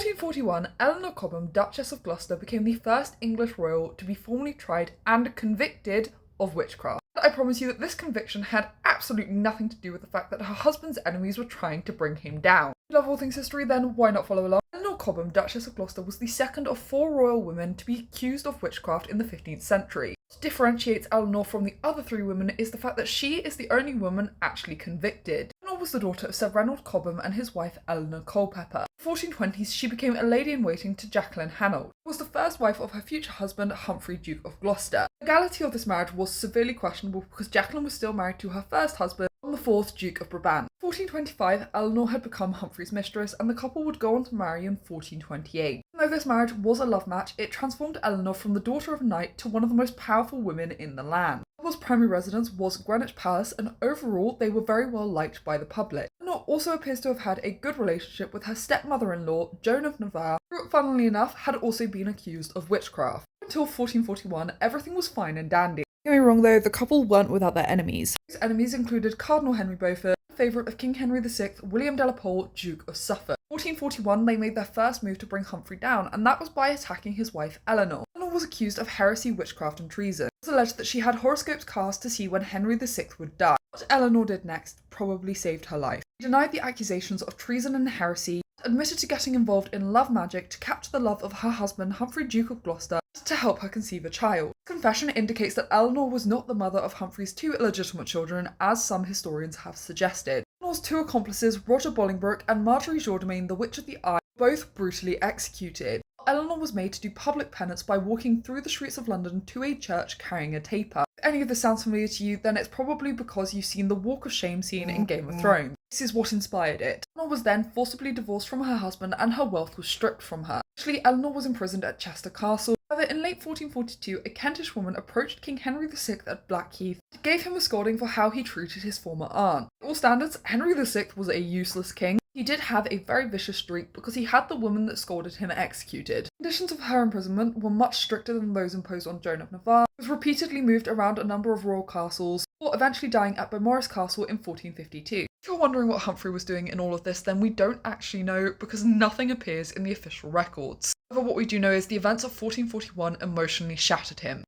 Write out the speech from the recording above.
1441, Eleanor Cobham, Duchess of Gloucester, became the first English royal to be formally tried and convicted of witchcraft. I promise you that this conviction had absolutely nothing to do with the fact that her husband's enemies were trying to bring him down. If you love all things history, then why not follow along? Eleanor Cobham, Duchess of Gloucester, was the second of 4 royal women to be accused of witchcraft in the 15th century. What differentiates Eleanor from the other 3 women is the fact that she is the only woman actually convicted. Eleanor was the daughter of Sir Reynold Cobham and his wife Eleanor Culpeper. In the 1420s, she became a lady-in-waiting to Jacqueline Hanold, who was the first wife of her future husband Humphrey, Duke of Gloucester. The legality of this marriage was severely questionable because Jacqueline was still married to her first husband, the 4th Duke of Brabant. In 1425, Eleanor had become Humphrey's mistress, and the couple would go on to marry in 1428. Even though this marriage was a love match, it transformed Eleanor from the daughter of a knight to one of the most powerful women in the land. The couple's primary residence was Greenwich Palace, and overall they were very well liked by the public. Eleanor also appears to have had a good relationship with her stepmother-in-law, Joan of Navarre, who, funnily enough, had also been accused of witchcraft. Until 1441, everything was fine and dandy. Don't get me wrong though, the couple weren't without their enemies. These enemies included Cardinal Henry Beaufort, favourite of King Henry VI, William de la Pole, Duke of Suffolk. In 1441, they made their first move to bring Humphrey down, and that was by attacking his wife Eleanor. Eleanor was accused of heresy, witchcraft and treason. It was alleged that she had horoscopes cast to see when Henry VI would die. What Eleanor did next probably saved her life. She denied the accusations of treason and heresy, admitted to getting involved in love magic to capture the love of her husband Humphrey, Duke of Gloucester, to help her conceive a child. This confession indicates that Eleanor was not the mother of Humphrey's 2 illegitimate children, as some historians have suggested. Eleanor's 2 accomplices, Roger Bolingbroke and Marjorie Jourdain, the Witch of the Eye, were both brutally executed. Eleanor was made to do public penance by walking through the streets of London to a church carrying a taper. If any of this sounds familiar to you, then it's probably because you've seen the Walk of Shame scene in Game of Thrones. This is what inspired it. Eleanor was then forcibly divorced from her husband and her wealth was stripped from her. Actually, Eleanor was imprisoned at Chester Castle. However, in late 1442, a Kentish woman approached King Henry VI at Blackheath and gave him a scolding for how he treated his former aunt. By all standards, Henry VI was a useless king. He did have a very vicious streak because he had the woman that scolded him executed. The conditions of her imprisonment were much stricter than those imposed on Joan of Navarre, who was repeatedly moved around a number of royal castles, before eventually dying at Beaumaris Castle in 1452. If you're wondering what Humphrey was doing in all of this, then we don't actually know because nothing appears in the official records. However, what we do know is the events of 1441 emotionally shattered him.